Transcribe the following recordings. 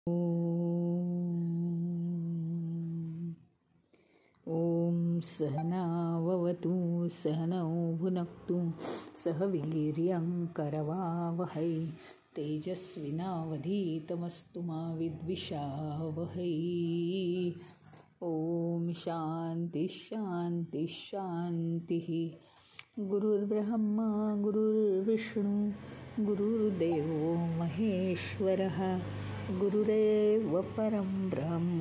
ॐ सहनाववतु सहनौ भुनक्तु सह वीर्यं करवावहै तेजस्विनावधीतमस्तु मा विद्विषावहै। ॐ शान्ति शान्ति शान्तिः। गुरुर्ब्रह्मा गुरुर्विष्णु गुरुर्देवो महेश्वरः गुरुरेव परं ब्रह्म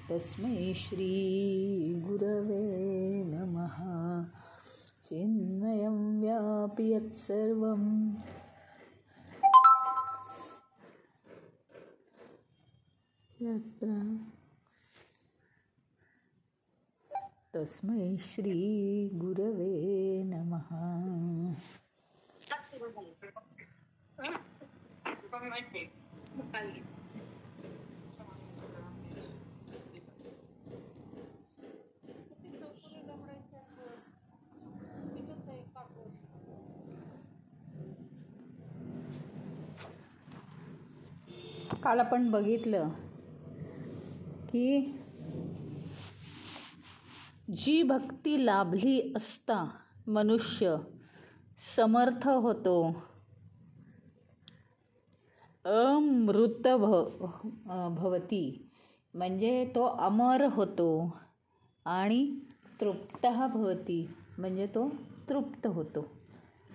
तस्मै श्री गुरवे नमः। चिन्मयं व्यापि यत्सर्वं यत्र तस्मै श्री गुरवे नमः। काल आपण बघितलं की जी भक्ती लाभली असता मनुष्य समर्थ होतो, अमृत भवती म्हणजे तो अमर होतो, आणि तृप्तः भवती म्हणजे तो तृप्त होतो।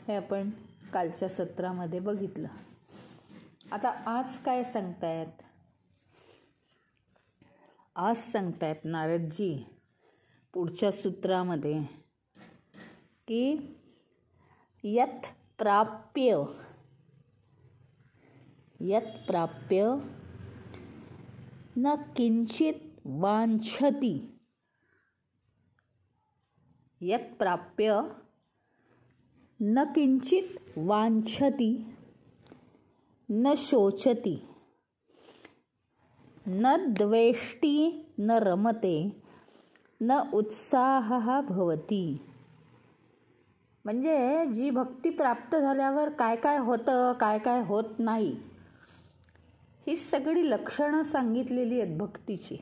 हे आपण कालच्या सत्रामध्ये बघितलं। आता आज काय सांगतायत? आज सांगतायत नारदजी पुढच्या सूत्रामध्ये की यत् प्राप्य न किंचित वांछति, यत् प्राप्य न किंचित वांछति न शोचति न द्वेष्टि न रमते न उत्साहः भवति। म्हणजे जी भक्ती प्राप्त झाल्यावर काय काय होतं, काय काय होत नाही, ही सगळी लक्षणं सांगितलेली आहेत भक्तीची।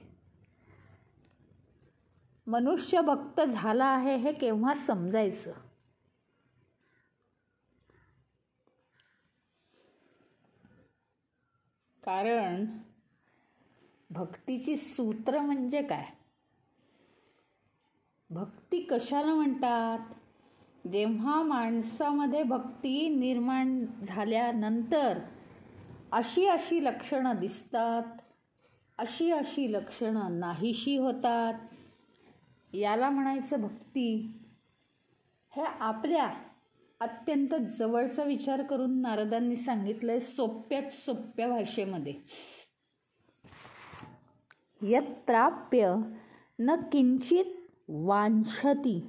मनुष्य भक्त झाला आहे हे केव्हा समजायचं? कारण भक्तीची सूत्र म्हणजे काय? भक्ती कशाला म्हणतात? जेव्हा माणसामध्ये भक्ती निर्माण झाल्यानंतर अशी अशी लक्षणं दिसतात, अशी अशी लक्षणं नाहीशी होतात, याला म्हणायचं भक्ती। हे आपल्या अत्यंत जवळचा विचार करून नारदांनी सांगितलंय सोप्यात सोप्या भाषेमध्ये। यत् प्राप्य न किंचित वांछति,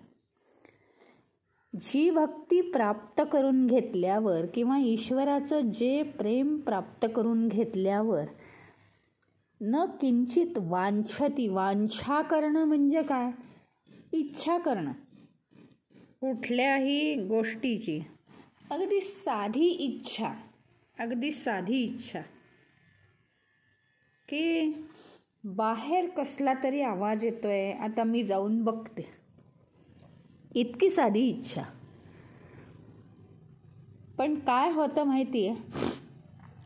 जी भक्ती प्राप्त करून घेतल्यावर किंवा ईश्वराचं जे प्रेम प्राप्त करून घेतल्यावर न किंचित वांछति, वांछा करणं म्हणजे काय? इच्छा करणं कुठल्याही गोष्टीची, अगदी साधी इच्छा, अगदी साधी इच्छा की बाहेर कसला तरी आवाज येतोय, आता मी जाऊन बघते, इतकी साधी इच्छा। पण काय होतं माहिती आहे?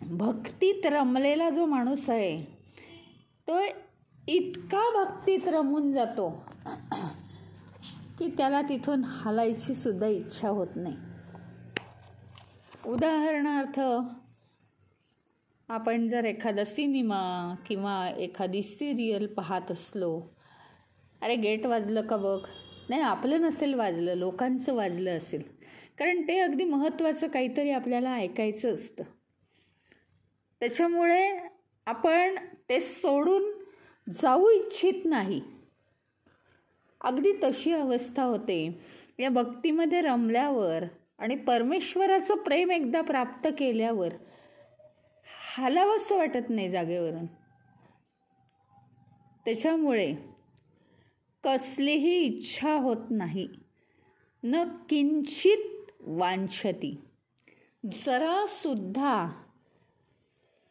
भक्तीत रमलेला जो माणूस आहे तो इतका भक्तीत रमून जातो की त्याला तिथून हलायची सुद्धा इच्छा होत नाही। उदाहरणार्थ, आपण जर एखादा सिनेमा किंवा एखादी सिरियल पाहत असलो, अरे गेट वाजलं का बघ, नाही आपलं नसेल वाजलं, लोकांचं वाजलं असेल, कारण ते अगदी महत्त्वाचं काहीतरी आपल्याला ऐकायचं असतं। त्याच्यामुळे आपण ते सोडून जाऊ इच्छित नाही। अगदी तशी अवस्था होते या भक्तीमध्ये रमल्यावर आणि परमेश्वराचं प्रेम एकदा प्राप्त केल्यावर हालावंसं वाटत नाही जागेवरून। त्याच्यामुळे कसलीही इच्छा होत नाही। न किंचित वांछति, जरा सुद्धा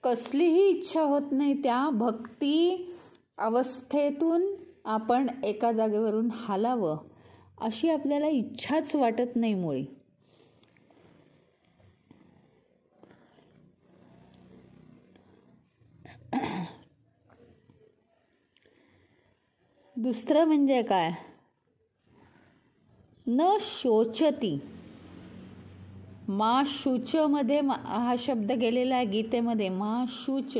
कसलीही इच्छा होत नाही, त्या भक्ती अवस्थेतून आपण एका जागेवरून हालावं अशी आपल्याला इच्छाच वाटत नाही मुळी. दुसरं म्हणजे काय, न शोचती. मा शुच मध्ये हा शब्द गेलेला आहे गीतेमध्ये. मा शुच,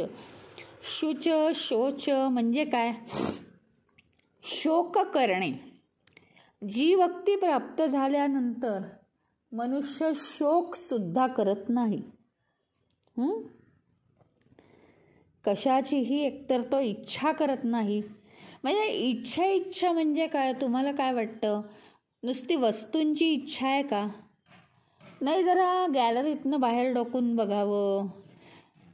शुच शोच म्हणजे काय, शोक करणे. जी भक्ती प्राप्त झाल्यानंतर मनुष्य शोक सुद्धा करत नाही. कशाचीही एकतर तो इच्छा करत नाही. म्हणजे इच्छा म्हणजे काय, तुम्हाला काय वाटतं, नुसती वस्तूंची इच्छा आहे का? नाही, जरा गॅलरीतनं बाहेर डोकून बघावं,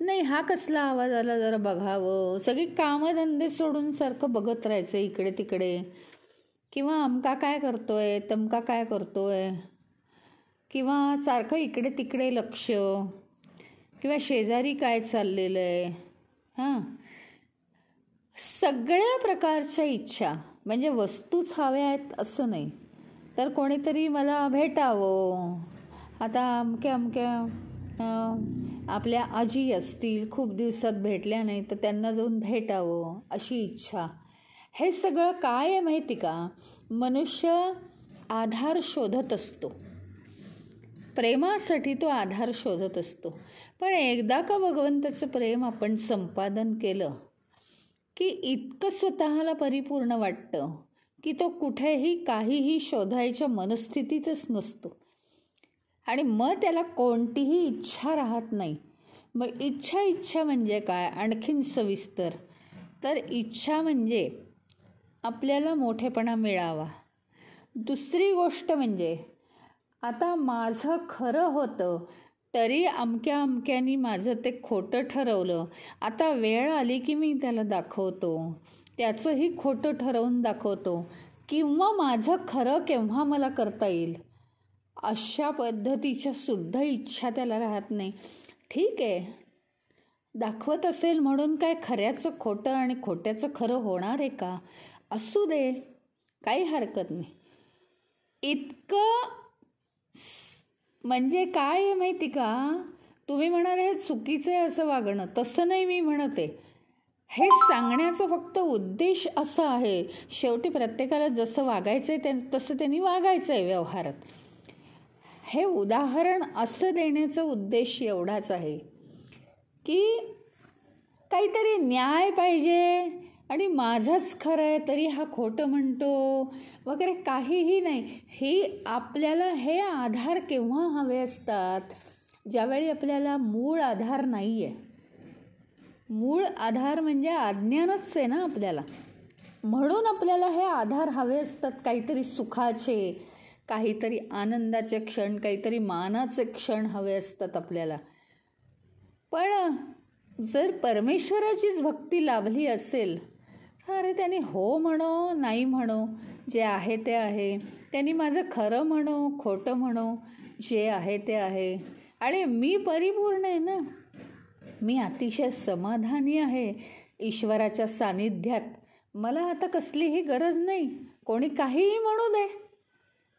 नाही हा कसला आवाज आला जरा बघावं, सगळी कामधंदे सोडून सारखं बघत राहायचं इकडे तिकडे, किंवा अमका काय करतोय, तमका काय करतोय, किंवा सारखं इकडे तिकडे लक्ष, किंवा शेजारी काय चाललेलं आहे. सगळ्या प्रकारच्या इच्छा, म्हणजे वस्तूच हव्या आहेत असं नाही, तर कोणीतरी मला भेटावं. आता अमक्या आपल्या आजी असतील, खूप दिवसात भेटल्या नाही तर त्यांना जाऊन भेटावं अशी इच्छा. हे सगळं काय आहे माहिती का, मनुष्य आधार शोधत असतो, प्रेमासाठी तो आधार शोधत असतो. पण एकदा का भगवंताचं प्रेम आपण संपादन केलं की इतकं स्वतःला परिपूर्ण वाटतं की तो कुठेही काहीही शोधायच्या मनस्थितीतच नसतो. आणि मग त्याला कोणतीही इच्छा राहत नाही. मग इच्छा म्हणजे काय, आणखीन सविस्तर तर इच्छा म्हणजे आपल्याला मोठेपणा मिळावा. दुसरी गोष्ट म्हणजे आता माझं खरं होतं तरी अमक्यानी माझं ते खोटं ठरवलं, आता वेळ आली की मी त्याला दाखवतो, त्याचंही खोटं ठरवून दाखवतो, किंवा माझं खरं केव्हा मला करता येईल अशा पद्धतीच्या सुद्धा इच्छा त्याला राहत नाही. ठीक आहे, दाखवत असेल म्हणून काय खऱ्याचं खोटं आणि खोट्याचं खरं होणार आहे का? असू दे, काही हरकत नाही. इतकं म्हणजे काय आहे माहिती का, तुम्ही म्हणाल हे चुकीचं आहे असं वागणं, तसं नाही मी म्हणते. हे सांगण्याचा फक्त उद्देश असा आहे, शेवटी प्रत्येकाला जसं वागायचं आहे तसं त्यांनी वागायचं आहे व्यवहारात. हे उदाहरण असं देण्याचा उद्देश एवढाच आहे की काहीतरी न्याय पाहिजे आणि माझंच खरं आहे तरी हा खोटं म्हणतो वगैरे काहीही नाही. ही आपल्याला हे आधार केव्हा हवे असतात, ज्यावेळी आपल्याला मूळ आधार नाही आहे. मूळ आधार म्हणजे अज्ञानच आहे ना आपल्याला, म्हणून आपल्याला हे आधार हवे असतात. काहीतरी सुखाचे, काहीतरी आनंदाचे क्षण, काहीतरी मानाचे क्षण हवे असतात आपल्याला. पण जर परमेश्वराचीच भक्ती लाभली असेल, अरे त्यांनी हो म्हणो नाही म्हणो, जे आहे ते आहे. त्यांनी माझं खरं म्हणो खोटं म्हणो, जे आहे ते आहे. आणि मी परिपूर्ण आहे ना, मी अतिशय समाधानी आहे ईश्वराच्या सानिध्यात. मला आता कसलीही गरज नाही, कोणी काहीही म्हणू दे,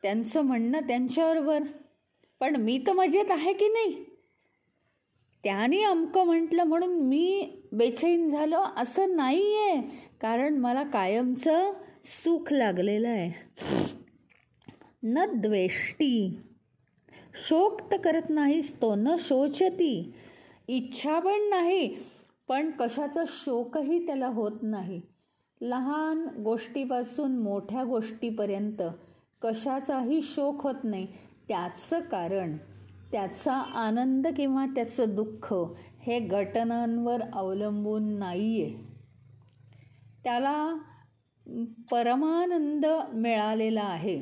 त्यांचं म्हणणं त्यांच्याबरोबर, पण मी तर मजेत आहे की नाही. त्याने अमकं म्हटलं म्हणून मी बेचैन झालो असं नाही आहे, कारण मला कायमचं सुख लागलेलं आहे. न द्वेष्टी, शोक तर करत नाहीस तो, न शोचती, इच्छा पण नाही, पण कशाचा शोकही त्याला होत नाही. लहान गोष्टीपासून मोठ्या गोष्टीपर्यंत कशाचाही शोक होत नाही. त्याचं कारण, त्याचा आनंद किंवा त्याचं दुःख हे घटनांवर अवलंबून नाही आहे. त्याला परमानंद मिळालेला आहे,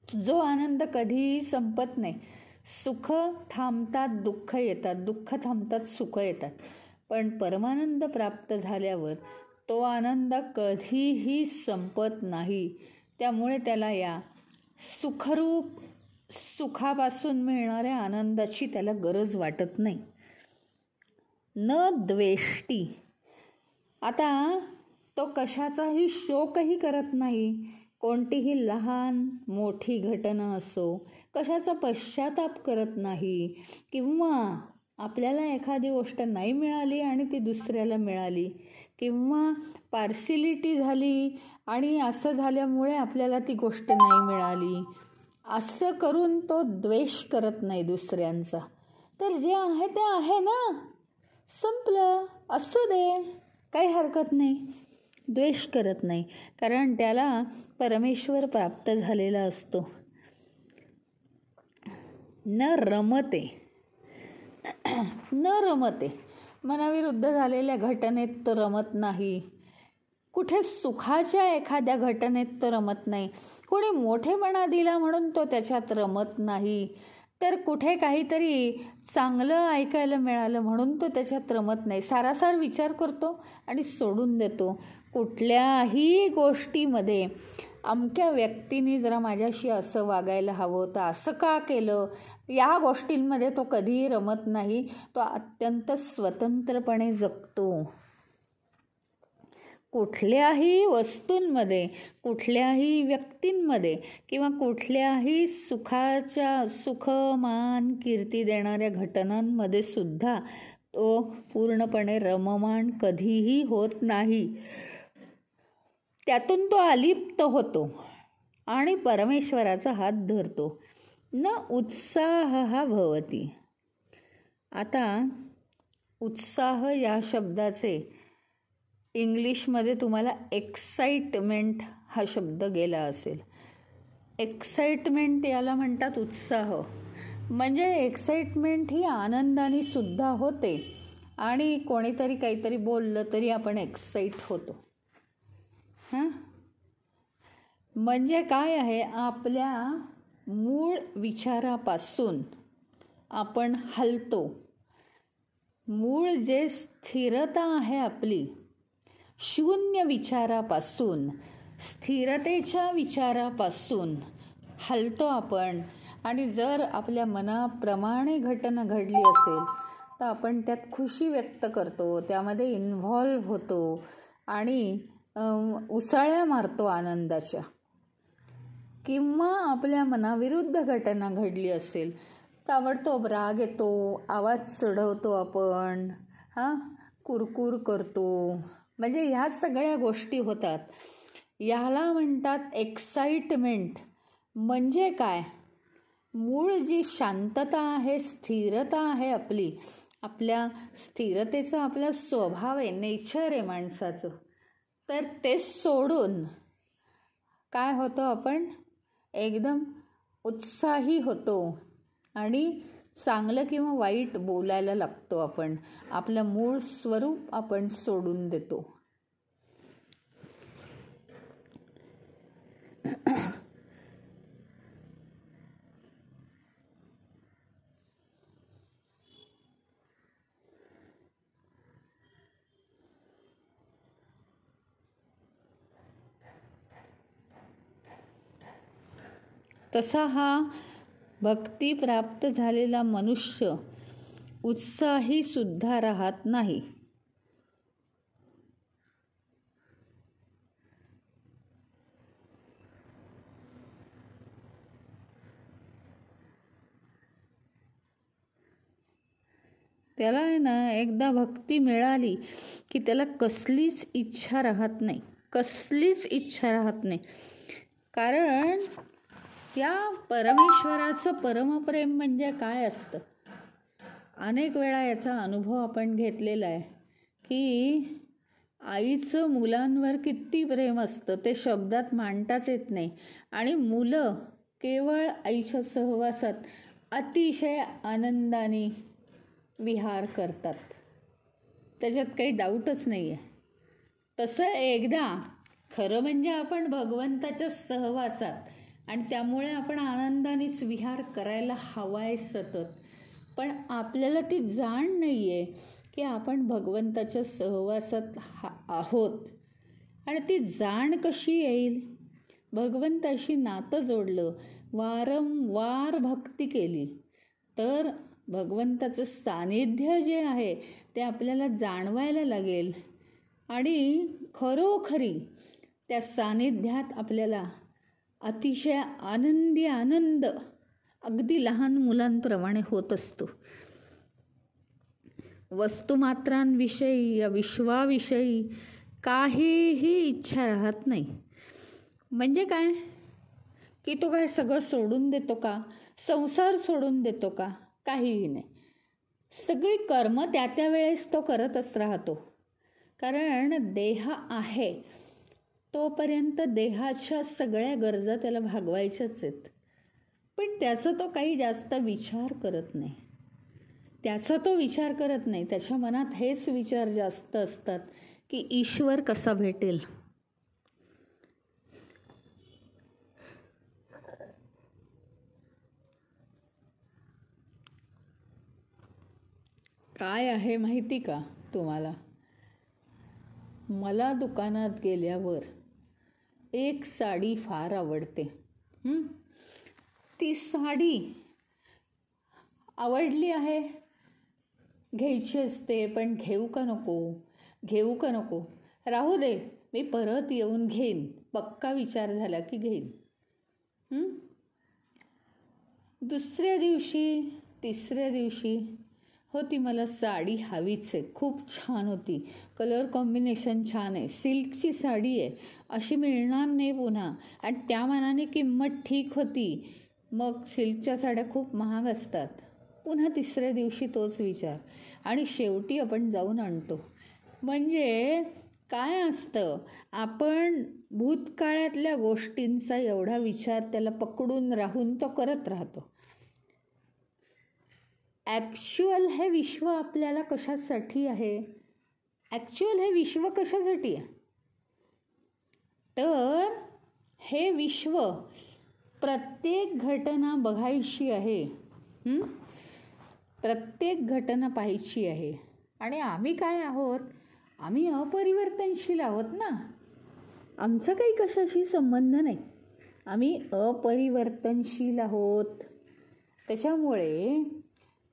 जो आनंद कधीही संपत नाही. सुख थांबतात, दुःख येतात, दुःख थांबतात, सुख येतात, पण परमानंद प्राप्त झाल्यावर तो आनंद कधीही संपत नाही. त्यामुळे त्याला या सुखरूप सुखापासून मिळणाऱ्या आनंदाची त्याला गरज वाटत नाही. न द्वेष्टी. आता तो कशाचाही शोकही करत नाही. कोणतीही लहान मोठी घटना असो, कशाचा पश्चाताप करत नाही. किंवा आपल्याला एखादी गोष्ट नाही मिळाली आणि ती दुसऱ्याला मिळाली, किंवा पार्सिलिटी झाली आणि असं झाल्यामुळे आपल्याला ती गोष्ट नाही मिळाली, असं करून तो द्वेष करत नाही दुसऱ्यांचा. तर जे आहे ते आहे ना, संपलं, असू दे, काही हरकत नाही. द्वेष करत नाही, कारण त्याला परमेश्वर प्राप्त झालेला असतो. न रमते. न रमते, मनाविरुद्ध झालेल्या घटनेत तो रमत नाही. कुठे सुखाच्या एखाद्या घटनेत तो रमत नाही. कोणी मोठेपणा दिला म्हणून तो त्याच्यात रमत नाही. तर कुठे काहीतरी चांगलं ऐकायला मिळालं म्हणून तो त्याच्यात रमत नाही. सारासार विचार करतो आणि सोडून देतो. कुठल्याही गोष्टीमध्ये अमक्या व्यक्तीने जरा माझ्याशी असं वागायला हवं, तर असं का केलं, या गोष्टींमध्ये तो कधीही रमत नाही. तो अत्यंत स्वतंत्रपणे जगतो. कुठल्याही वस्तूंमध्ये, कुठल्याही व्यक्तींमध्ये किंवा कुठल्याही सुख, मान, कीर्ती देणाऱ्या घटनांमध्ये सुद्धा तो पूर्णपणे रममाण कधीही होत नाही. त्यातून तो अलिप्त होतो आणि परमेश्वराचा हात धरतो. न उत्साह भवती. आता उत्साह या शब्दाचे इंग्लिशमध्ये तुम्हाला एक्साइटमेंट हा शब्द गेला असेल. एक्साइटमेंट याला म्हणतात उत्साह. म्हणजे एक्साइटमेंट ही आनंदाने सुद्धा होते आणि कोणीतरी काहीतरी बोललं तरी आपण एक्साइट होतो. म्हणजे काय आहे, आपल्या मूळ विचारापासून आपण हलतो. मूळ जे स्थिरता आहे आपली, शून्य विचारापासून, स्थिरतेच्या विचारापासून हलतो आपण. आणि जर आपल्या मनाप्रमाणे घटना घडली असेल तर आपण त्यात खुशी व्यक्त करतो, त्यामध्ये इन्व्हॉल्व होतो आणि उसळ्या मारतो आनंदाच्या. किंवा आपल्या मनाविरुद्ध घटना घडली असेल ताबडतोब राग येतो, आवाज चढवतो आपण, कुरकुर करतो. म्हणजे ह्या सगळ्या गोष्टी होतात. याला म्हणतात एक्साइटमेंट. म्हणजे काय, मूळ जी शांतता आहे, स्थिरता आहे आपली, आपल्या स्थिरतेचा आपला स्वभाव आहे, नेचर आहे माणसाचं, तर ते सोडून काय होतं, आपण एकदम उत्साही होतो आणि चांगलं किंवा वाईट बोलायला लागतो. आपण आपलं मूळ स्वरूप आपण सोडून देतो. तसा हा भक्ती प्राप्त झालेला मनुष्य उत्साही सुद्धा राहत नाही. त्याला आहे ना, एकदा भक्ती मिळाली की त्याला कसलीच इच्छा राहत नाही, कसलीच इच्छा राहत नाही. कारण त्या परमेश्वराचं परमप्रेम म्हणजे काय असतं. अनेक वेळा याचा अनुभव आपण घेतलेला आहे की आईचं मुलांवर किती प्रेम असतं ते शब्दात मांडताच येत नाही. आणि मुलं केवळ आईच्या सहवासात अतिशय आनंदाने विहार करतात, त्याच्यात काही डाऊटच नाही आहे. तसं एकदा खरं म्हणजे आपण भगवंताच्या सहवासात, आणि त्यामुळे आपण आनंदानेच विहार करायला हवाय सतत. पण आपल्याला ती जाण नाही आहे की आपण भगवंताच्या सहवासात आहोत. आणि ती जाण कशी येईल, भगवंताशी नातं जोडलं, वारंवार भक्ती केली तर भगवंताचं सानिध्य जे आहे ते आपल्याला जाणवायला लागेल आणि खरोखरी त्या सानिध्यात आपल्याला अतिशय आनंद अगदी लहान मुलांप्रमाणे होत असतो. वस्तुमात्रांविषयी या विश्वाविषयी काहीही इच्छा राहत नाही. म्हणजे काय की तो काय सगळं सोडून देतो का, संसार सोडून देतो का, काहीही नाही. सगळी कर्म त्या त्या वेळेस तो करतच राहतो. कारण देह आहे तोपर्यंत देहाच्या सगळ्या गरजा त्याला भागवायच्याच आहेत. पण त्याचा तो काही जास्त विचार करत नाही. त्याच्या मनात हेच विचार जास्त असतात की ईश्वर कसा भेटेल. काय आहे माहिती का तुम्हाला, मला दुकानात गेल्यावर एक साडी फार आवडते. ती साडी आवडली आहे, घ्यायची असते, पण घेऊ का नको, राहू दे, मी परत येऊन घेईन, पक्का विचार झाला की घेईन. दुसऱ्या दिवशी तिसऱ्या दिवशी हो ती मला साडी हवीच आहे, खूप छान होती, कलर कॉम्बिनेशन छान आहे, सिल्कची साडी आहे, अशी मिळणार नाही पुन्हा, आणि त्या मानाने किंमत ठीक होती. मग सिल्कच्या साड्या खूप महाग असतात. पुन्हा तिसऱ्या दिवशी तोच विचार, आणि शेवटी आपण जाऊन आणतो. म्हणजे काय असतं, आपण भूतकाळातल्या गोष्टींचा एवढा विचार त्याला पकडून राहून तो करत राहतो. ॲक्च्युअल हे विश्व आपल्याला कशासाठी आहे, तर हे विश्व प्रत्येक घटना बघायची आहे, प्रत्येक घटना पाहायची आहे. आणि आम्ही काय आहोत, आम्ही अपरिवर्तनशील आहोत ना, आमचा काही कशाशी संबंध नाही, आम्ही अपरिवर्तनशील आहोत. त्याच्यामुळे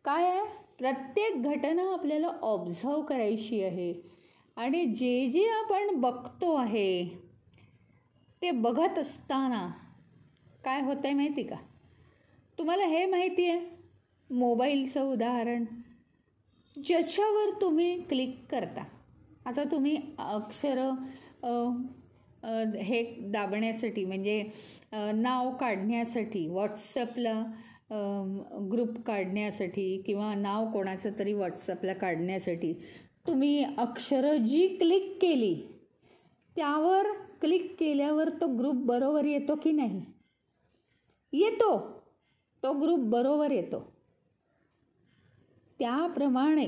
काय आहे, प्रत्येक घटना आपल्याला ऑब्झर्व करायची आहे. आणि जे जे आपण बघतो आहे ते बघत असताना काय होतं आहे माहिती का तुम्हाला, हे माहिती आहे, मोबाईलचं उदाहरण, ज्याच्यावर तुम्ही क्लिक करता, आता तुम्ही अक्षरं हे दाबण्यासाठी, म्हणजे नाव काढण्यासाठी, व्हॉट्सअपला ग्रुप काढण्यासाठी किंवा नाव कोणाचं तरी व्हॉट्सअपला काढण्यासाठी तुम्ही अक्षरं जी क्लिक केली त्यावर क्लिक केल्यावर तो ग्रुप बरोबर येतो की नाही, येतो, तो ग्रुप बरोबर येतो. त्याप्रमाणे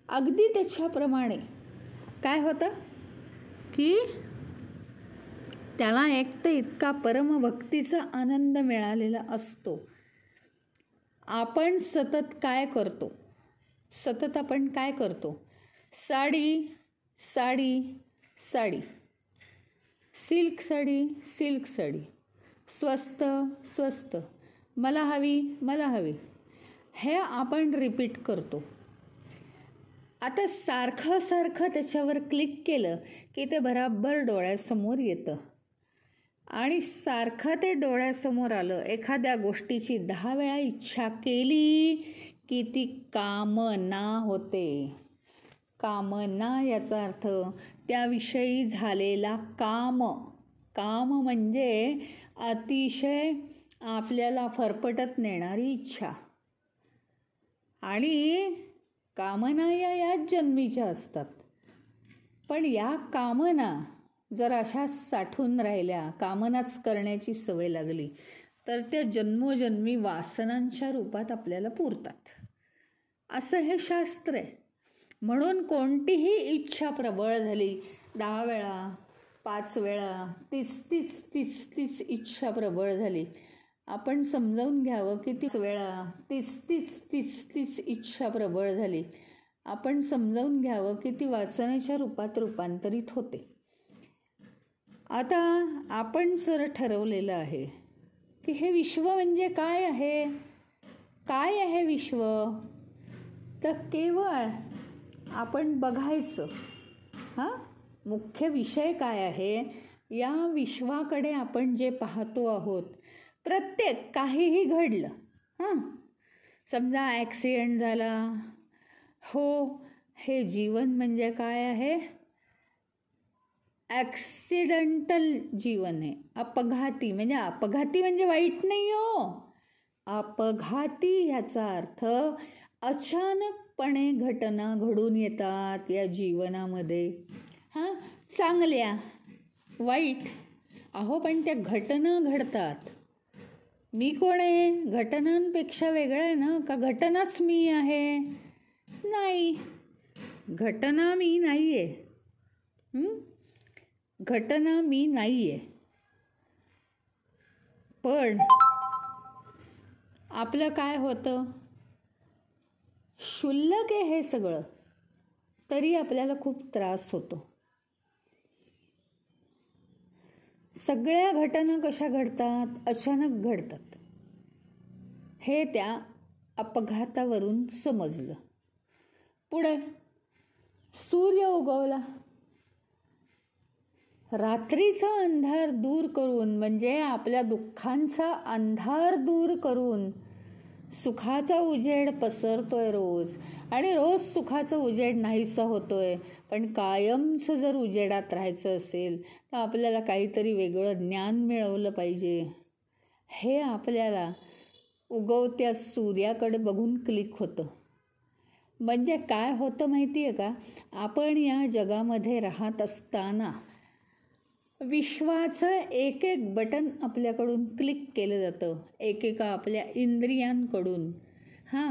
अगदी त्याच्याप्रमाणे काय होतं की त्याला एक तर इतका परमभक्तीचा आनंद मिळालेला असतो. आपण सतत काय करतो, साडी, सिल्क साडी, स्वस्त, मला हवी, हे आपण रिपीट करतो. आता सारखं त्याच्यावर क्लिक केलं की ते बराबर डोळ्यासमोर येतं, आणि सारखं ते डोळ्यासमोर आलं, एखाद्या गोष्टीची 10 वेळा इच्छा केली की ती कामना होते. कामना याचा अर्थ त्याविषयी झालेला काम म्हणजे अतिशय आपल्याला फरफटत नेणारी इच्छा. आणि कामना याच जन्मीच्या असतात. पण या कामना जर अशाच साठून राहिल्या, कामनाच करण्याची सवय लागली, तर त्या जन्मोजन्मी वासनांच्या रूपात आपल्याला पुरतात, असं हे शास्त्र आहे. म्हणून कोणतीही इच्छा प्रबळ झाली, 10 वेळा, 5 वेळा, तीच इच्छा प्रबळ झाली, आपण समजावून घ्यावं की 30 वेळा तीच इच्छा प्रबळ झाली, आपण समजावून घ्यावं की ती वासनेच्या रूपात रूपांतरित होते. आता आपण जर ठरवलेलं आहे की हे विश्व म्हणजे काय आहे, काय आहे विश्व? तर केवळ आपण बघायचं. मुख्य विषय काय आहे? या विश्वाकडे आपण जे पाहतो आहोत, प्रत्येक काहीही घडलं, समजा ॲक्सिडेंट झाला, हो, हे जीवन म्हणजे काय आहे? ॲक्सिडेंटल जीवन आहे. अपघाती म्हणजे वाईट नाही हो. अपघाती ह्याचा अर्थ अचानकपणे घटना घडून येतात या जीवनामध्ये, चांगल्या वाईट. पण त्या घटना घडतात. मी कोण आहे? घटनांपेक्षा वेगळं आहे ना? का घटनाच मी आहे? नाही, घटना मी नाही आहे. घटना मी नाही आहे. पण आपलं काय होतं? क्षुल्लक आहे हे सगळं, तरी आपल्याला खूप त्रास होतो. सगळ्या घटना कशा घडतात? अचानक घडतात. हे त्या अपघातावरून समजलं. पुढे सूर्य उगवला. रात्रीचा अंधार दूर करून, म्हणजे आपल्या दुःखांचा अंधार दूर करून सुखाचा उजेड पसरतोय रोज. आणि रोज सुखाचा उजेड नाहीसा होतोय. पण कायमचं जर उजेडात राहायचं असेल तर आपल्याला काहीतरी वेगळं ज्ञान मिळवलं पाहिजे. हे आपल्याला उगवत्या सूर्याकडे बघून क्लिक होतं. म्हणजे काय होतं माहिती आहे का? आपण या जगामध्ये राहत असताना विश्वाचं एक एक बटन आपल्याकडून क्लिक केलं जातं, एकेका आपल्या इंद्रियांकडून.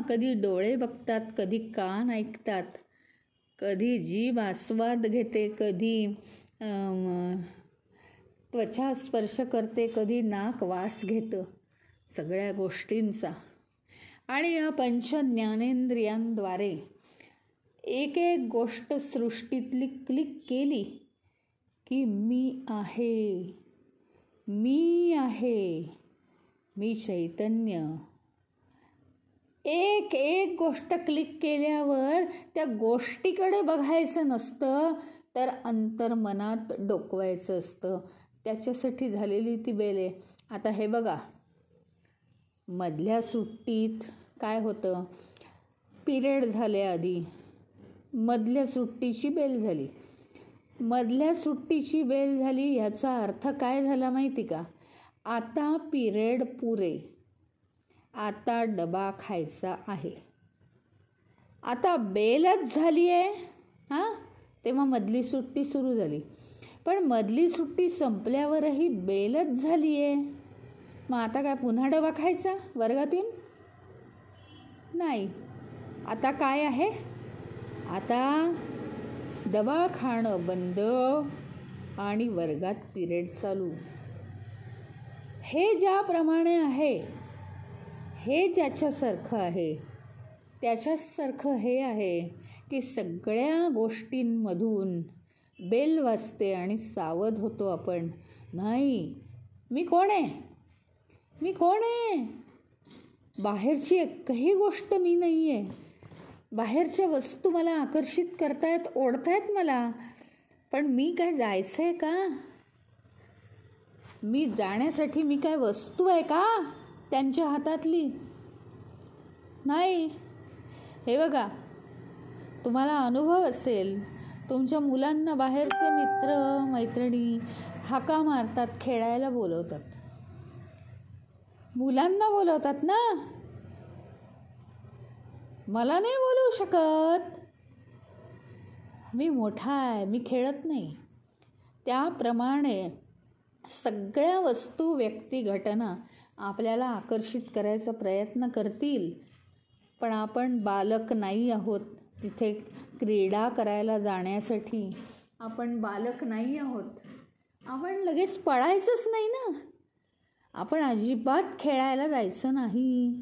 कधी डोळे बघतात, कधी कान ऐकतात, कधी जीभ आस्वाद घेते, कधी त्वचा स्पर्श करते, कधी नाक वास घेतं सगळ्या गोष्टींचा. आणि या पंच ज्ञानेंद्रियांद्वारे एक एक गोष्ट सृष्टीतली क्लिक केली की मी आहे, मी आहे, मी चैतन्य. एक एक गोष्ट क्लिक केल्यावर त्या गोष्टीकडे बघायचं नसतं, तर अंतर्मनात डोकवायचं असतं. त्याच्यासाठी झालेली ती बेल आहे. आता हे बघा, मधल्या सुट्टीत काय होतं? पिरियड झाले आधी, मधल्या सुट्टीची बेल झाली. मधल्या सुट्टीची बेल झाली याचा अर्थ काय झाला माहिती का? आता पिरियड पुरे, आता डबा खायचा आहे. आता बेलच झाली आहे, तेव्हा मधली सुट्टी सुरू झाली. पण मधली सुट्टी संपल्यावरही बेलच झाली आहे. मग आता काय पुन्हा डबा खायचा वर्गातून? नाही. आता काय आहे? आता डबा खाणं बंद आणि वर्गात पिरियड चालू. हे ज्याप्रमाणे आहे, हे ज्याच्यासारखं आहे, त्याच्यासारखं हे आहे की सगळ्या गोष्टींमधून बेल वाजते आणि सावध होतो आपण. नाही, मी कोण आहे? मी कोण आहे? बाहेरची एकही गोष्ट मी नाही आहे. बाहेरच्या वस्तू मला आकर्षित करतायत, ओढतायत मला. पण मी काय जायचं आहे का? मी जाण्यासाठी मी काय वस्तू आहे का त्यांच्या हातातली? नाही. हे बघा, तुम्हाला अनुभव असेल, तुमच्या मुलांना बाहेरचे मित्र मैत्रिणी हाका मारतात, खेळायला बोलवतात. मुलांना बोलवतात ना, मला नाही बोलवू शकत. मी मोठा आहे, मी खेळत नाही. त्याप्रमाणे सगळ्या वस्तू, व्यक्ती, घटना आपल्याला आकर्षित करायचा प्रयत्न करतील. पण आपण बालक नाही आहोत. तिथे क्रीडा करायला जाण्यासाठी आपण बालक नाही आहोत. आपण लगेच पळायचंच नाही ना. आपण अजिबात खेळायला जायचं नाही.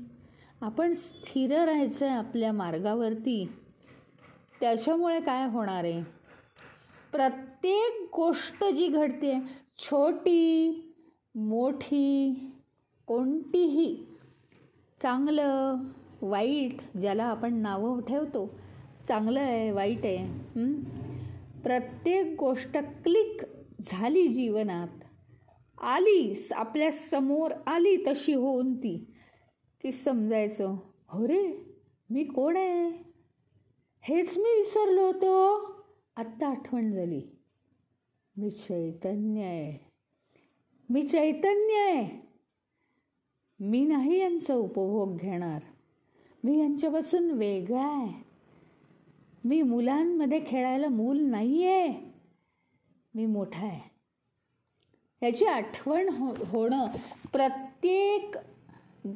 आपण स्थिर राहायचं आहे आपल्या मार्गावरती. त्याच्यामुळे काय होणार आहे? प्रत्येक गोष्ट जी घडते, छोटी मोठी कोणतीही, चांगलं वाईट ज्याला आपण नावं ठेवतो, चांगलं आहे वाईट आहे, प्रत्येक गोष्ट क्लिक झाली जीवनात, आली आपल्या समोर आली तशी होऊन ती, की समजायचं हो रे मी कोण आहे, हेच मी विसरलो होतो, आत्ता आठवण झाली. मी चैतन्य आहे, मी चैतन्य आहे. मी नाही यांचा उपभोग घेणार, मी यांच्यापासून वेगळा आहे. मी मुलांमध्ये खेळायला मूल नाही आहे, मी मोठा आहे. याची आठवण होणं, प्रत्येक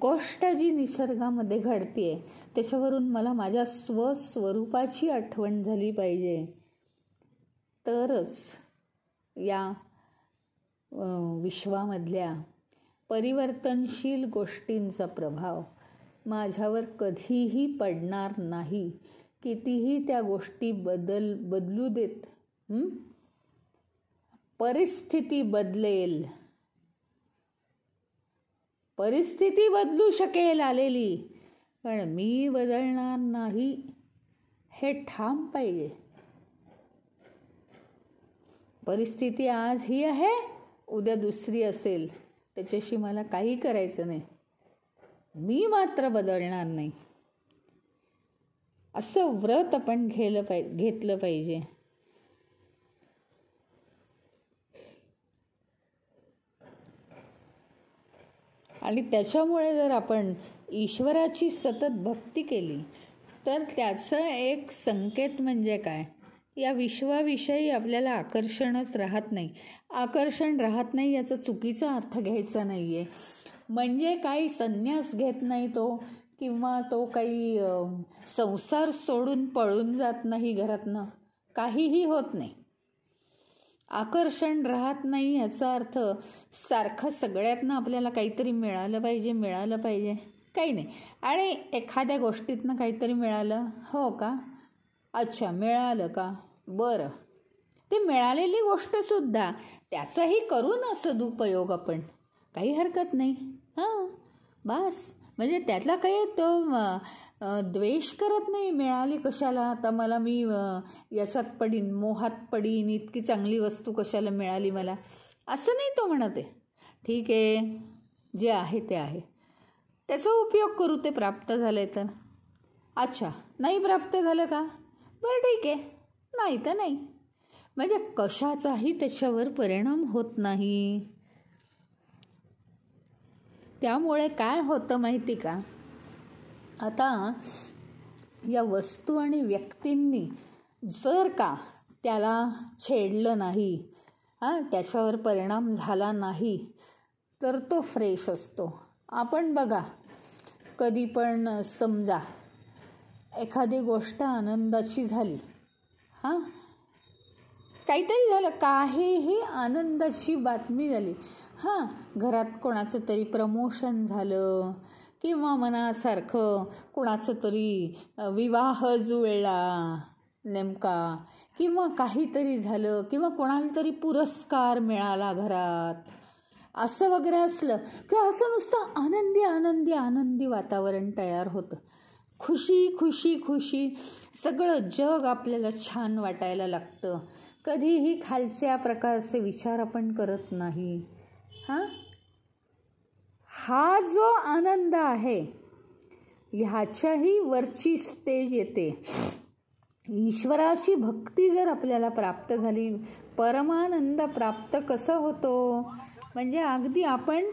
गोष्ट जी निसर्गामध्ये घडते त्याच्यावरून मला माझ्या स्वस्वरूपाची आठवण झाली पाहिजे, तरच या विश्वामधल्या परिवर्तनशील गोष्टींचा प्रभाव माझ्यावर कधीही पडणार नाही. कितीही त्या गोष्टी बदलू देत, परिस्थिती बदलेल, परिस्थिती बदलू शकेल आलेली, पण मी बदलणार नाही हे ठाम पाहिजे. परिस्थिती आज ही आहे, उद्या दुसरी असेल, त्याच्याशी मला काही करायचं नाही, मी मात्र बदलणार नाही. असं व्रत आपण घेतलं पाहिजे. आणि त्याच्यामुळे जर आपण ईश्वराची सतत भक्ती केली तर त्याचं एक संकेत म्हणजे काय, या विश्वाविषयी आपल्याला आकर्षणच राहत नाही. आकर्षण राहत नाही याचा चुकीचा अर्थ घ्यायचा नाही आहे. म्हणजे काही संन्यास घेत नाही तो, किंवा तो काही संसार सोडून पळून जात नाही घरातनं, काहीही होत नाही. आकर्षण राहत नाही याचा अर्थ सारखं सगळ्यातनं आपल्याला काहीतरी मिळालं पाहिजे काही नाही. आणि एखाद्या गोष्टीतनं काहीतरी मिळालं, हो का, अच्छा मिळालं का, बरं, ते मिळालेली गोष्टसुद्धा त्याचाही करू ना सदुपयोग आपण, काही हरकत नाही. हां बस, म्हणजे त्यातला काही तो द्वेष करत नाही, मिळाली कशाला आता मला, मी याच्यात पडीन, मोहात पडीन, इतकी चांगली वस्तू कशाला मिळाली मला, असं नाही तो म्हणत आहे. ठीक आहे, जे आहे ते आहे, त्याचा उपयोग करू, ते प्राप्त झालं आहे तर. अच्छा नाही प्राप्त झालं का, बरं ठीक आहे, नाही तर नाही, म्हणजे कशाचाही त्याच्यावर परिणाम होत नाही. त्यामुळे काय होतं माहिती का, आता या वस्तू आणि व्यक्तींनी जर का त्याला छेडलं नाही, त्याच्यावर परिणाम झाला नाही, तर तो फ्रेश असतो. आपण बघा, कधी पण समजा एखादी गोष्ट आनंदाची झाली, काहीतरी झालं, काहीही आनंदाची बातमी झाली, घरात कोणाचं तरी प्रमोशन झालं, किंवा मनासारखं कोणाचं तरी विवाह जुळला नेमका, किंवा काहीतरी झालं, किंवा कोणाला तरी पुरस्कार मिळाला घरात, असं वगैरे असलं की असं नुसतं आनंदी आनंदी आनंदी वातावरण तयार होतं. खुशी खुशी खुशी, सगळं जग आपल्याला छान वाटायला लागतं. कधीही खालच्या प्रकारचे विचार आपण करत नाही. हा जो आनंद आहे, ह्याच्याही वरची स्टेज येते. ईश्वराची भक्ती जर आपल्याला प्राप्त झाली, परमानंद प्राप्त कसं होतो, म्हणजे अगदी आपण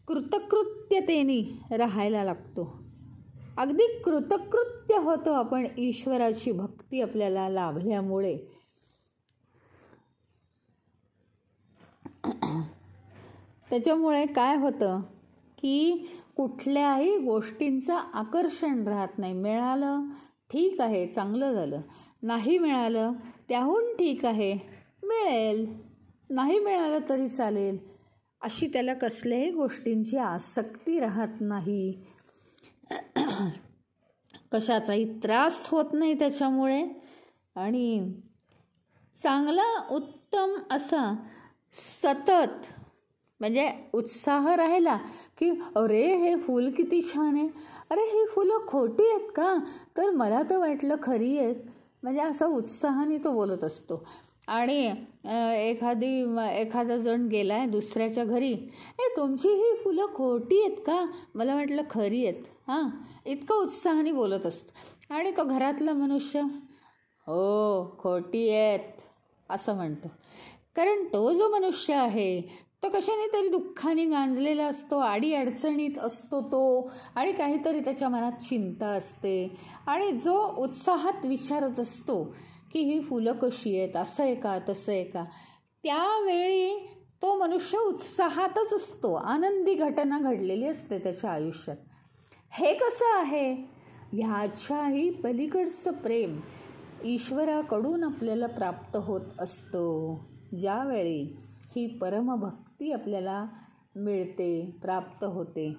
कृतकृत्यतेने राहायला लागतो, अगदी कृतकृत्य होतो आपण ईश्वराची भक्ती आपल्याला लाभल्यामुळे. त्याच्यामुळे काय होतं की कुठल्याही गोष्टींचं आकर्षण राहत नाही. मिळालं ठीक आहे, चांगलं झालं, नाही मिळालं त्याहून ठीक आहे, मिळेल, नाही मिळालं तरी चालेल, अशी त्याला कसल्याही गोष्टींची आसक्ती राहत नाही. कशाचाही त्रास होत नाही त्याच्यामुळे. आणि चांगला उत्तम असा सतत म्हणजे उत्साह राहिला की अरे हे फूल किती छान आहे, अरे ही फुलं खोटी आहेत का, तर मला तर वाटलं खरी आहेत. म्हणजे असा उत्साहाने तो बोलत असतो. आणि एखादा जण गेला आहे दुसऱ्याच्या घरी, तुमची ही फुलं खोटी आहेत का, मला वाटलं खरी आहेत. हां, इतकं उत्साहाने बोलत असतो. आणि तो घरातला मनुष्य हो खोटी आहेत असं म्हणतो. कारण तो जो मनुष्य आहे तो कशाने तरी दुःखाने गांजलेला असतो, अडीअडचणीत असतो तो, आणि काहीतरी त्याच्या मनात चिंता असते. आणि जो उत्साहात विचारत असतो की ही फुलं कशी आहेत, असं आहे का तसं आहे का, त्यावेळी तो मनुष्य उत्साहातच असतो, आनंदी घटना घडलेली असते त्याच्या आयुष्यात. हे कसं आहे, ह्याच्याही पलीकडचं प्रेम ईश्वराकडून आपल्याला प्राप्त होत असतं ज्यावेळी ही परमभक्ती आपल्याला मिळते, प्राप्त होते.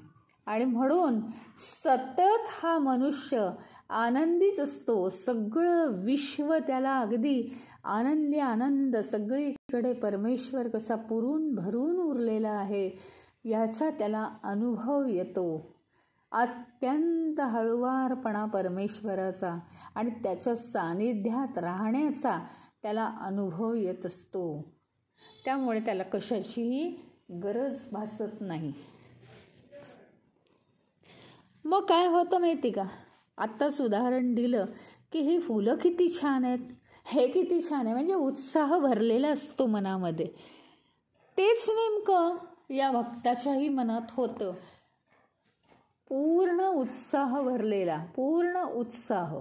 आणि म्हणून सतत हा मनुष्य आनंदीच असतो. सगळं विश्व त्याला अगदी आनंदी आनंद, सगळीकडे परमेश्वर कसा पुरून भरून उरलेला आहे याचा त्याला अनुभव येतो. अत्यंत हळुवारपणा परमेश्वराचा आणि त्याच्या सानिध्यात राहण्याचा त्याला अनुभव येत असतो. त्यामुळे त्याला कशाचीही गरज भासत नाही. मग काय होतं माहिती का, आत्ताच उदाहरण दिलं की ही फुलं किती छान आहेत, हे किती छान आहे, म्हणजे उत्साह भरलेला असतो मनामध्ये. तेच नेमकं या भक्ताच्याही मनात होतं, पूर्ण उत्साह भरलेला, पूर्ण उत्साह.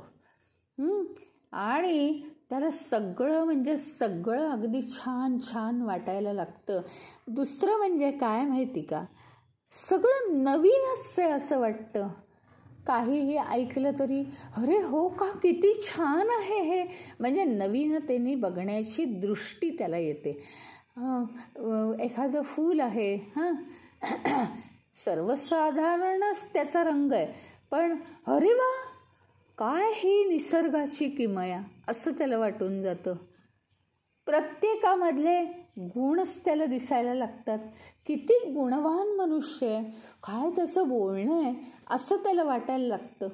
आणि त्याला सगळं म्हणजे सगळं अगदी छान छान वाटायला लागतं. दुसरं म्हणजे काय माहिती का, सगळं नवीनच आहे असं वाटतं. काहीही ऐकलं तरी अरे हो का, किती छान आहे हे, म्हणजे नवीनतेने बघण्याची दृष्टी त्याला येते. एखादं फूल आहे, सर्वसाधारणच त्याचा रंग आहे, पण अरे वा काय ही निसर्गाची किमया असं त्याला वाटून जातं. प्रत्येकामधले गुणच त्याला दिसायला लागतात. किती गुणवान मनुष्य आहे, काय त्याचं बोलणं आहे असं त्याला वाटायला लागतं.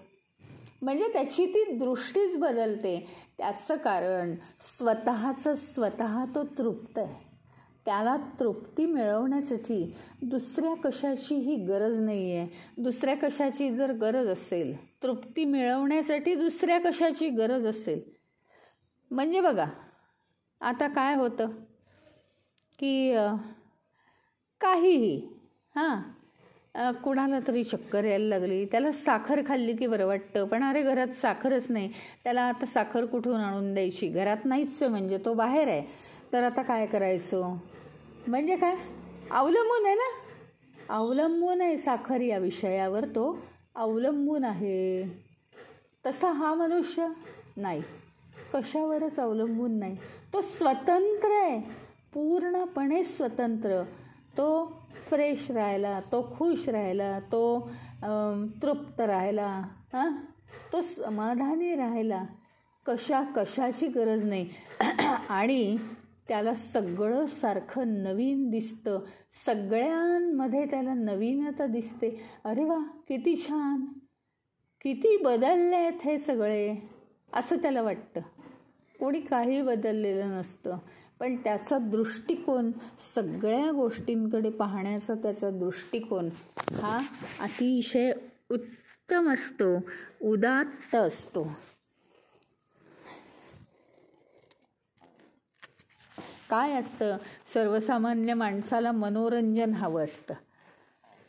म्हणजे त्याची ती दृष्टीच बदलते. त्याचं कारण स्वतः तो तृप्त आहे. त्याला तृप्ती मिळवण्यासाठी दुसऱ्या कशाचीही गरज नाही आहे. दुसऱ्या कशाची जर गरज असेल, तृप्ती मिळवण्यासाठी दुसऱ्या कशाची गरज असेल, म्हणजे बघा आता काय होतं की काहीही कुणाला तरी चक्कर यायला लागली, त्याला साखर खाल्ली की बरं वाटतं, पण अरे घरात साखरच नाही, त्याला आता साखर कुठून आणून द्यायची, घरात नाहीच म्हणजे तो बाहेर आहे, तर आता काय करायचं, म्हणजे काय अवलंबून आहे ना, अवलंबून आहे साखर या विषयावर, तो अवलंबून आहे. तसा हा मनुष्य नाही, कशावरच अवलंबून नाही, तो स्वतंत्र आहे, पूर्णपणे स्वतंत्र. तो फ्रेश राहिला, तो खुश राहिला, तो तृप्त राहिला, तो समाधानी राहिला, कशाची गरज नाही. आणि त्याला सगळं सारखं नवीन दिसतं, सगळ्यांमध्ये त्याला नवीनता दिसते. अरे वा किती छान, किती बदलले आहेत हे सगळे असं त्याला वाटतं. कोणी काही बदललेलं नसतं, पण त्याचा दृष्टिकोन, सगळ्या गोष्टींकडे पाहण्याचा त्याचा दृष्टिकोन हा अतिशय उत्तम असतो, उदात्त असतो. काय असतं, सर्वसामान्य माणसाला मनोरंजन हवं असतं,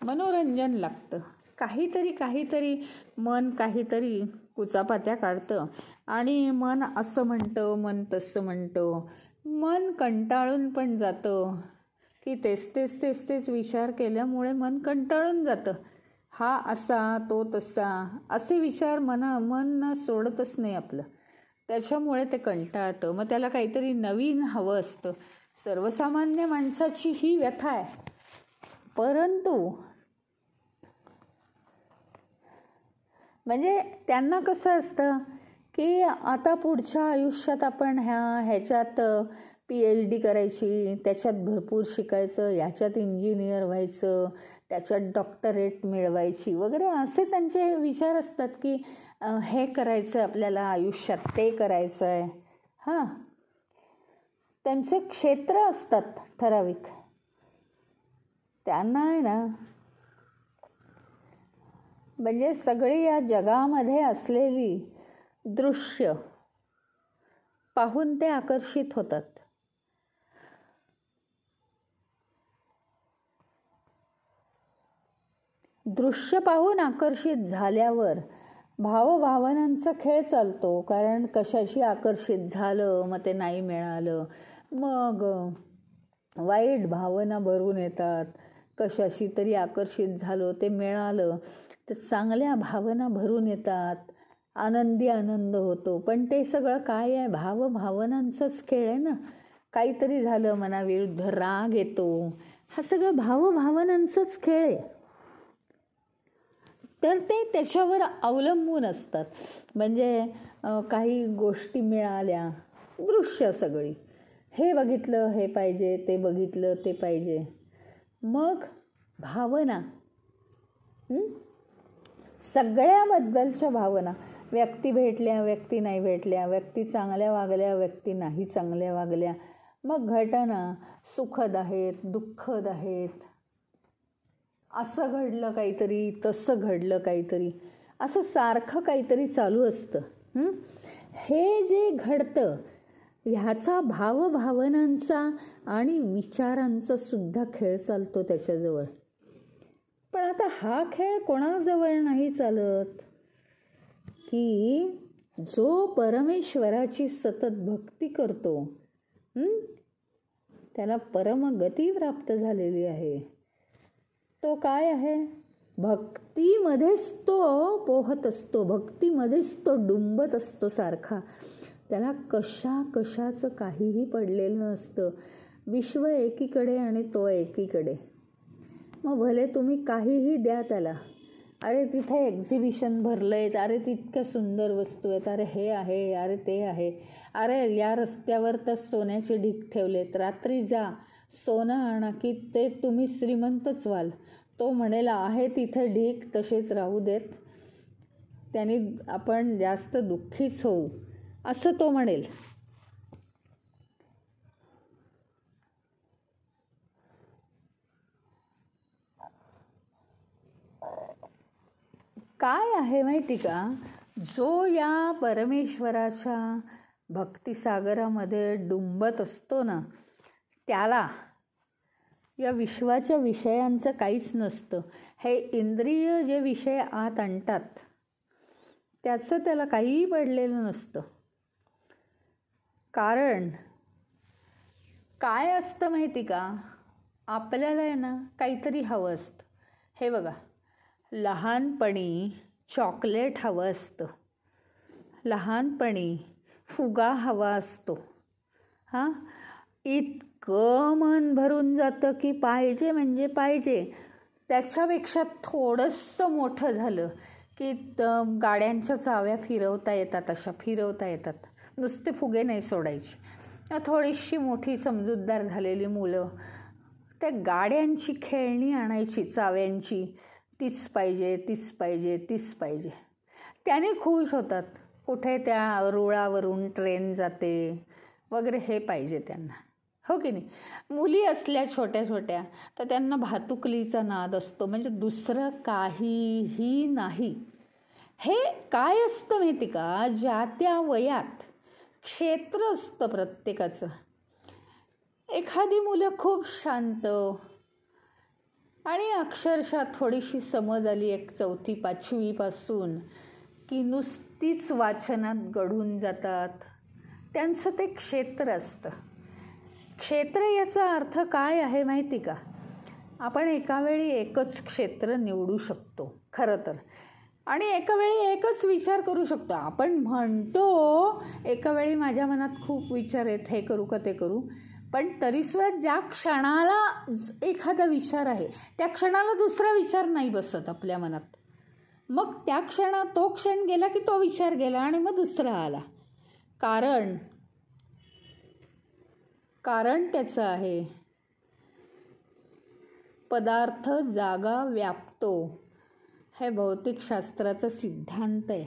मनोरंजन लागतं. काहीतरी मन काहीतरी कुचापात्या काढतं आणि मन असं म्हणतं, मन तसं म्हणतं. मन कंटाळून पण जातं की तेच विचार केल्यामुळे मन कंटाळून जातं. हा असा तो तसा असे विचार मन सोडतच नाही आपलं, त्याच्यामुळे ते कंटाळतं. मग त्याला काहीतरी नवीन हवं असतं. सर्वसामान्य माणसाची ही व्यथा आहे. परंतु म्हणजे त्यांना कसं असतं की आता पुढच्या आयुष्यात आपण ह्याच्यात PhD करायची, त्याच्यात भरपूर शिकायचं, याच्यात इंजिनियर व्हायचं, त्याच्यात डॉक्टरेट मिळवायची वगैरे असे त्यांचे विचार असतात की हे करायचं आपल्याला आयुष्यात, ते करायचं आहे. हां, त्यांचे क्षेत्र असतात ठराविक. त्यांना आहे ना, म्हणजे सगळी या जगामध्ये असलेली दृश्य पाहून ते आकर्षित होतात. दृश्य पाहून आकर्षित झाल्यावर भावभावनांचा खेळ चालतो. कारण कशाशी आकर्षित झालं, मग ते नाही मिळालं, मग वाईट भावना भरून येतात. कशाशी तरी आकर्षित झालो, ते मिळालं, तर चांगल्या भावना भरून येतात, आनंदी आनंद होतो. पण ते सगळं काय आहे? भावभावनांचाच खेळ आहे ना. काहीतरी झालं मनाविरुद्ध, राग येतो, हा सगळं भावभावनांचाच खेळ आहे. तर ते त्याच्यावर अवलंबून असतात. म्हणजे काही गोष्टी मिळाल्या, दृश्य सगळी, हे बघितलं हे पाहिजे, ते बघितलं ते पाहिजे, मग भावना, सगळ्याबद्दलच्या भावना, व्यक्ती भेटल्या, व्यक्ती नाही भेटल्या, व्यक्ती चांगल्या वागल्या, व्यक्ती नाही चांगल्या वागल्या, मग घटना सुखद आहेत, दुःखद आहेत, असं घडलं काहीतरी, तसं घडलं काहीतरी, असं सारखं काहीतरी चालू असतं. हे जे घडतं ह्याचा भावभावनांचा आणि विचारांचा सुद्धा खेळ चालतो त्याच्याजवळ. पण आता हा खेळ कोणाजवळ नाही चालत की जो परमेश्वराची सतत भक्ती करतो, त्याला परमगती प्राप्त झालेली आहे. तो काय आहे? भक्तीमध्येच तो पोहत असतो, भक्तीमध्येच तो डुंबत असतो सारखा. त्याला कशाचं काहीही पडलेलं नसतं. विश्व एकीकडे आणि तो एकीकडे. मग भले तुम्ही काहीही द्या त्याला, अरे तिथे एक्झिबिशन भरलंय, अरे तितक्या सुंदर वस्तू आहेत, अरे हे आहे, अरे ते आहे, अरे या रस्त्यावर तर सोन्याचे ढीग ठेवलेत, रात्री जा सोनं आणा की ते तुम्ही श्रीमंतच व्हाल. तो म्हणेल आहे तिथे ढीग तसेच राहू देत, त्यांनी आपण जास्त दुःखीच होऊ, असं तो म्हणेल. काय आहे माहिती का? जो या परमेश्वराच्या भक्तिसागरामध्ये डुंबत असतो ना, त्याला या विश्वाच्या विषयांचं काहीच नसतं. हे इंद्रिय जे विषय आत आणतात त्याचं त्याला काहीही पडलेलं नसतं. कारण काय असतं माहिती का? आपल्याला आहे ना काहीतरी हवं असतं. हे बघा, लहानपणी चॉकलेट हवं असतं, लहानपणी फुगा हवा असतो. हां, इतकं मन भरून जातं की पाहिजे म्हणजे पाहिजे. त्याच्यापेक्षा थोडंसं मोठं झालं की गाड्यांच्या चाव्या फिरवता येतात, अशा फिरवता येतात, नुसते फुगे नाही सोडायचे. थोडीशी मोठी समजूतदार झालेली मुलं त्या गाड्यांची खेळणी आणायची, चाव्यांची, तीच पाहिजे तीच पाहिजे तीच पाहिजे. त्याने खुश होतात. कुठे त्या रुळावरून ट्रेन जाते वगैरे हे पाहिजे त्यांना, हो की नाही? मुली असल्या छोट्या छोट्या तर त्यांना भातुकलीचा नाद असतो, म्हणजे दुसरं काहीही नाही. हे काय असतं माहिती का? ज्या त्या वयात क्षेत्र असतं प्रत्येकाचं. एखादी मुलं खूप शांत आणि अक्षरशः थोडीशी समज आली एक 4थी 5वी पासून की नुसतीच वाचनात गढून जातात. त्यांचं ते क्षेत्र असतं. क्षेत्र याचा अर्थ काय आहे माहिती का? आपण एका वेळी एकच क्षेत्र निवडू शकतो खरं तर, आणि एका वेळी एकच विचार करू शकतो. आपण म्हणतो एका वेळी माझ्या मनात खूप विचार आहेत, हे करू का ते करू, पण तरीसुद्धा ज्या क्षणाला एखादा विचार आहे त्या क्षणाला दुसरा विचार नाही बसत आपल्या मनात. मग त्या क्षणात तो क्षण गेला की तो विचार गेला आणि मग दुसरा आला. कारण कारण त्याचं आहे पदार्थ जागा व्यापतो. हे भौतिकशास्त्राचा सिद्धांत आहे.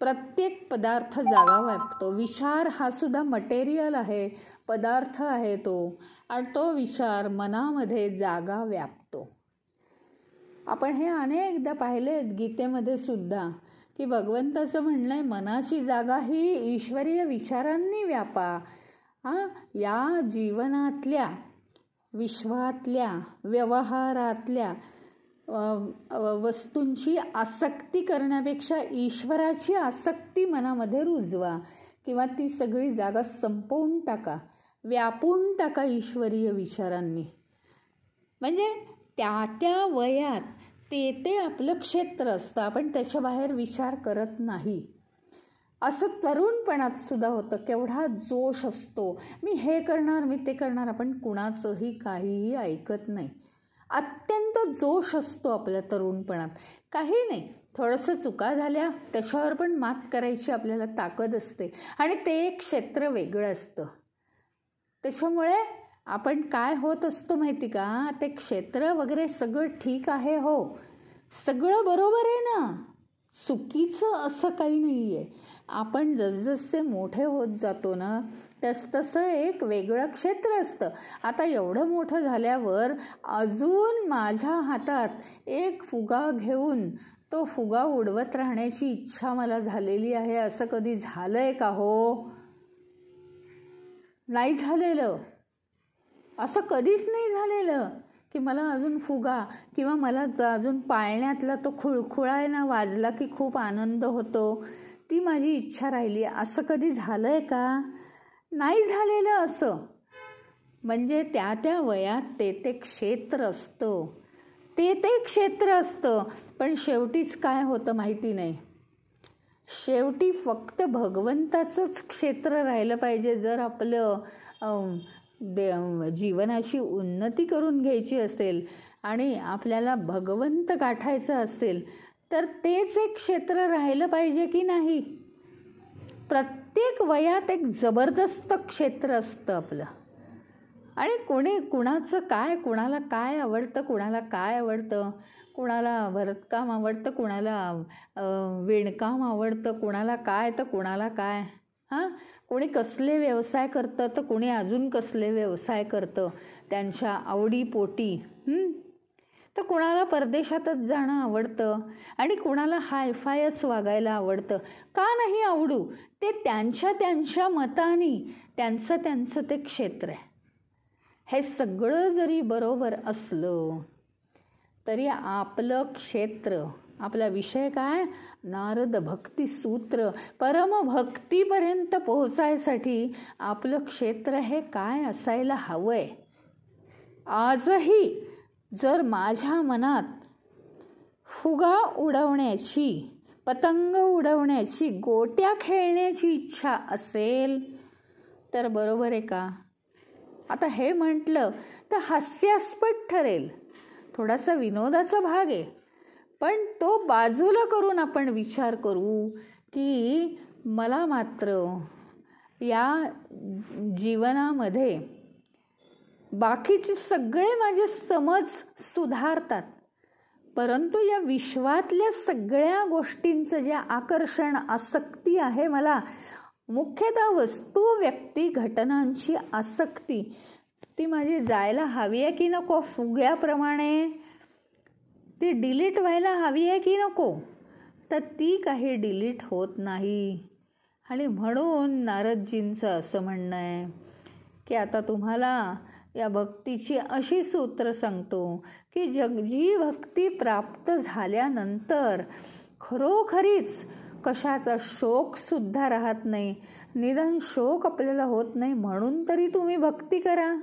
प्रत्येक पदार्थ जागा व्यापतो. विचार हा सुद्धा मटेरियल आहे, पदार्थ आहे तो, आणि तो विचार मनामध्ये जागा व्यापतो. आपण हे अनेकदा पाहिले गीतेमध्ये सुद्धा की भगवंताचं म्हणणं आहे मनाची जागा ही ईश्वरीय विचारांनी व्यापा. या जीवनातल्या, विश्वातल्या, व्यवहारातल्या वस्तूंची आसक्ती करण्यापेक्षा ईश्वराची आसक्ती मनामध्ये रुजवा, किंवा ती सगळी जागा संपवून टाका, व्यापून टाका ईश्वरीय विचारांनी. म्हणजे त्या त्या वयात ते आपलं क्षेत्र असतं, आपण त्याच्या बाहेर विचार करत नाही. असं तरुणपणात सुद्धा होतं. केवढा जोश असतो, मी हे करणार, मी ते करणार. आपण कुणाचंही काहीही ऐकत नाही. अत्यंत जोश असतो आपल्या तरुणपणात. काही नाही, थोडंसं चुका झाल्या त्याच्यावर पण मात करायची आपल्याला ताकद असते, आणि ते एक क्षेत्र वेगळं असतं. त्याच्यामुळे आपण काय होत असतो माहिती का, ते क्षेत्र वगैरे सगळं ठीक आहे, हो सगळं बरोबर आहे ना, चुकीचं असं काही नाही आहे. आपण जसजसे मोठे होत जातो ना तसतसं एक वेगळं क्षेत्र असतं. आता एवढं मोठं झाल्यावर अजून माझ्या हातात एक फुगा घेऊन तो फुगा उडवत राहण्याची इच्छा मला झालेली आहे, असं कधी झालंय का हो? नाही झालेलं. असं कधीच नाही झालेलं की मला अजून फुगा, किंवा मला अजून पाळण्यातला तो खुळखुळायना वाजला की खूप आनंद होतो, ती माझी इच्छा राहिली. असं कधी झालंय का? नाही झालेलं असं. म्हणजे त्या त्या वयात ते क्षेत्र असतं, ते क्षेत्र असतं. पण शेवटीच काय होतं माहिती नाही. शेवटी फक्त भगवंताचंच क्षेत्र राहिलं पाहिजे. जर आपलं जीवनाची उन्नती करून घ्यायची असेल आणि आपल्याला भगवंत गाठायचं असेल तर तेच एक क्षेत्र राहिलं पाहिजे की नाही. प्रत्येक वयात एक जबरदस्त क्षेत्र असतं आपलं. आणि कुणाचं काय, कुणाला काय आवडतं, कुणाला काय आवडतं, कुणाला भरतकाम आवडतं, कुणाला विणकाम आवडतं, कुणाला काय तर कुणाला काय. कोणी कसले व्यवसाय करतं तर कोणी अजून कसले व्यवसाय करतं त्यांच्या आवडीपोटी. तर कुणाला परदेशातच जाणं आवडतं आणि कुणाला हायफायच वागायला आवडतं. का नाही आवडू, ते त्यांच्या मतानी त्यांचं ते क्षेत्र आहे. हे सगळं जरी बरोबर असलं तरी आपलं क्षेत्र, आपला विषय काय, नारद भक्ती सूत्र, परमभक्तीपर्यंत पोहोचायसाठी आपलं क्षेत्र हे काय असायला हवंय. आजही जर माझ्या मनात फुगा उडवण्याची, पतंग उडवण्याची, गोट्या खेळण्याची इच्छा असेल तर बरोबर आहे का? आता हे म्हटलं तर हास्यास्पद ठरेल, थोडासा विनोदाचा भाग आहे, पण तो बाजूला करून आपण विचार करू की मला मात्र या जीवनामध्ये बाकीचे सगळे माझे समज सुधारतात, परंतु या विश्वातल्या सगळ्या गोष्टींचं जे आकर्षण, आसक्ती आहे मला, मुख्यतः वस्तू, व्यक्ती, घटनांची आसक्ती, ती माझी जायला हवी आहे की नको? फुग्याप्रमाणे ती डिलीट व्हायला हवी आहे की नको? तर ती काही डिलीट होत नाही. आणि म्हणून नारदजींचं असं म्हणणं आहे की आता तुम्हाला या भक्तीची अशी सूत्र सांगतो की जी भक्ती प्राप्त झाल्यानंतर खरोखरीच कशाचा शोकसुद्धा राहत नाही, निदान शोक आपल्याला होत नाही म्हणून तरी तुम्ही भक्ती करा.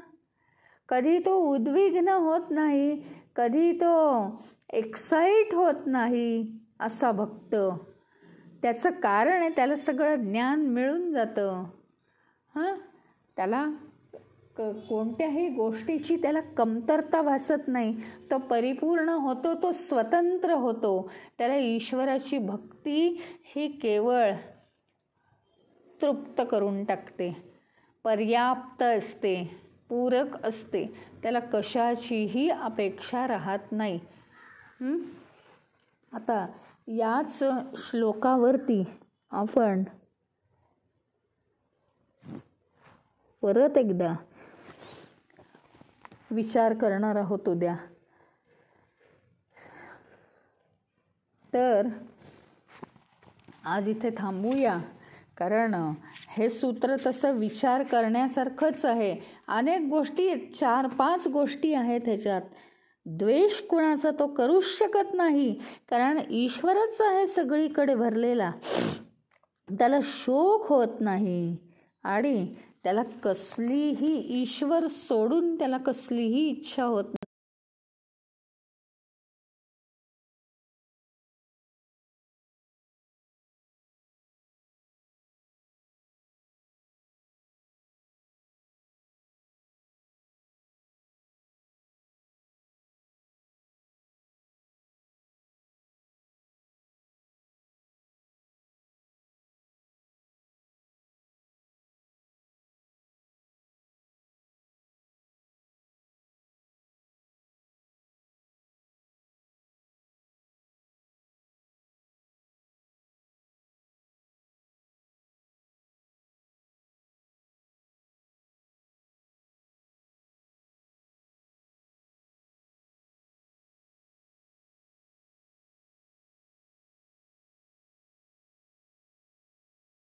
कधी तो उद्विग्न होत नाही, कधी तो एक्साईट होत नाही असा भक्त. त्याचं कारण आहे त्याला सगळं ज्ञान मिळून जातं. त्याला कोणत्याही गोष्टीची त्याला कमतरता भासत नाही, तो परिपूर्ण होतो, तो स्वतंत्र होतो. त्याला ईश्वराची भक्ती ही केवळ तृप्त करून टाकते. पर्याप्त असते, पूरक असते, त्याला कशाचीही अपेक्षा राहत नाही. आता याच श्लोकावरती आपण परत एकदा विचार करणार आहोत उद्या. तर आज इथे थांबूया, कारण हे सूत्र तसं विचार करण्यासारखंच आहे. अनेक गोष्टी, 4-5 गोष्टी आहेत ह्याच्यात. द्वेष कुणाचा तो करूच शकत नाही, कारण ईश्वरच आहे सगळीकडे भरलेला. त्याला शोक होत नाही आणि त्याला कसलीही, ईश्वर सोडून त्याला कसलीही इच्छा होत नाही.